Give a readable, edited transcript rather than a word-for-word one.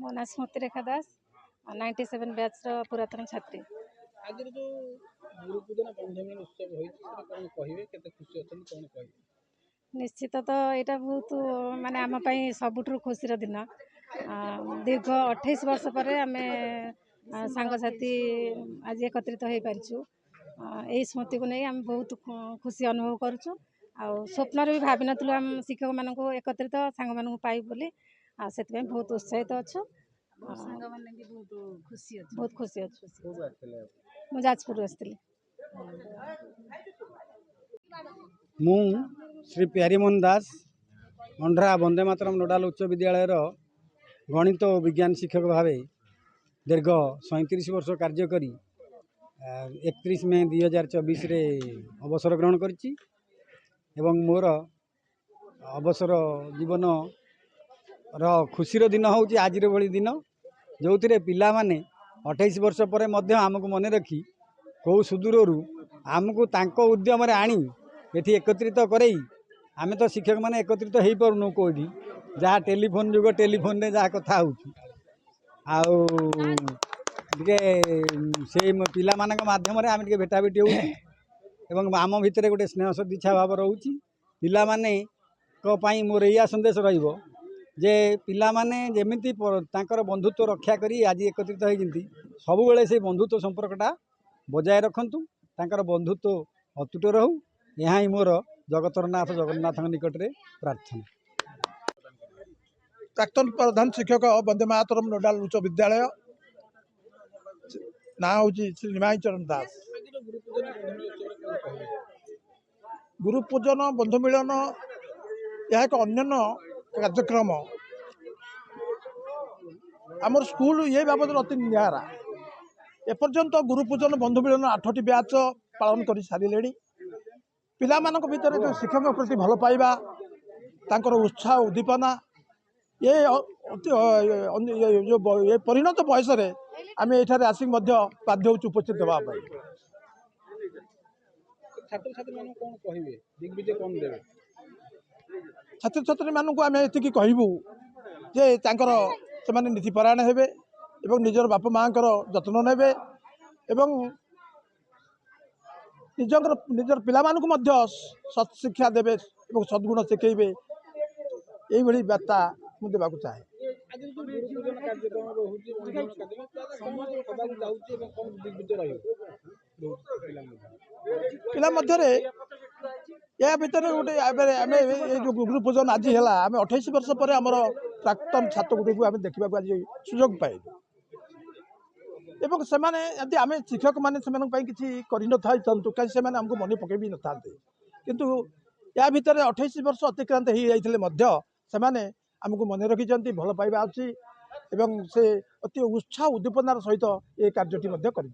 मो ना स्मृति रेखा दास 97 बैच पुरातन छात्री। आज जो गुरुपूजन बंधमिलन उत्सव होती कौन कहे खुशी अच्छा कौन कहे निश्चित तो यहाँ बहुत माने आम सबुठ खुशी दिन दीर्घ 28 वर्ष पर आम सांगसाथी आज एकत्रित हो पारिछु। यही स्मृति को नहीं आम बहुत खुशी अनुभव करुँ। स्वप्न भी भाव नु आम शिक्षक मान एकत्रित सांग मान पाइबु बोली से बहुत उत्साहित अच्छु। बहुत खुशी अच्छु। मु जाजपुर आसती। मु श्री प्यारीमोहन दास अंड्रा वंदे मातरम नोडाल उच्च विद्यालय गणित और विज्ञान शिक्षक भाव दीर्घ 37 वर्ष कार्य करी 31 मे 2024 रे अवसर ग्रहण करिछि एवं मोर अवसर जीवन खुशीर दिन हूँ आज भली दिन जो थे पिला माने 28 वर्ष पर आमको मन रखी कौ सुदूर आमको तांको उद्यम आनी एठी एकत्रित करई आमे तो शिक्षक माने एकत्रित हो पारुनु कोठी जहाँ टेलीफोन जुग टेलीफोन रे जहाँ कथा से पिला मानक माध्यम रे आमे भेटा भेटी हो आम भितर गोटे स्नेह सदिच्छा भाव रोची पिला माने को पई मोर या संदेश रहिबो जे पिला माने जेमिति तांकर बंधुत्व रक्षा करी आज एकत्रित होइजिंती सब बेले से बंधुत्व संपर्कटा बजाय रखंतु तांकर बंधुत्व अतुट रहू यहाँ ही मोर जगतरनाथ जगन्नाथ निकट में प्रार्थना। प्राक्तन प्रधान शिक्षक वंदे मातरम नोडाल उच्च विद्यालय ना हूँ श्री निमाई चरण दास। गुरुपूजन बंधु मिलन यह एक अन्य कार्यक्रम आमर स्कूल ये बाबद अति निरा एपर्यंत गुरुपूजन बंधु मिलन 8टी बैच पालन कर सारे पिला मानक भितर जो शिक्षक प्रति भल पाइबा तांकर उत्साह उद्दीपना ये ये परिणत बयस आम ये आसिक बाध्य हो उपस्थित देवाई छात्र छात्री मान कौन कहे दिग्विजय कौन देवे छात्र छात्री मानक आम ये कहबू जे तांकर से नीतिपरायण हेबे एवं निजर बापा माँ जत्न नेबे एवं निजर पिला मानक मध्य सत् शिक्षा देवे और सद्गुण शिखेबे यही बार्ता मुझे देवाक चाहे। आज जो गुरुपूजन कार्यक्रम रोहुची समस्त सदाक जाउची एवं कौन दिग्विजय रहिबो पिला मध्य या भितर गोटे आम जो गुरुपूजन आज है आम 28 वर्ष पर आमर प्राक्तन छात्र गुड़ी को देखा आज सुजोग पाइलु एवं से आम शिक्षक मैंने किसी कर न आमको मन पकड़ न था किंतु या भितर 28 वर्ष अतिक्रांत हो जाते आमको मन रखी भल पाइबा अच्छी से अति उत्साह उद्दीपनार सहित ये कार्यटी कर।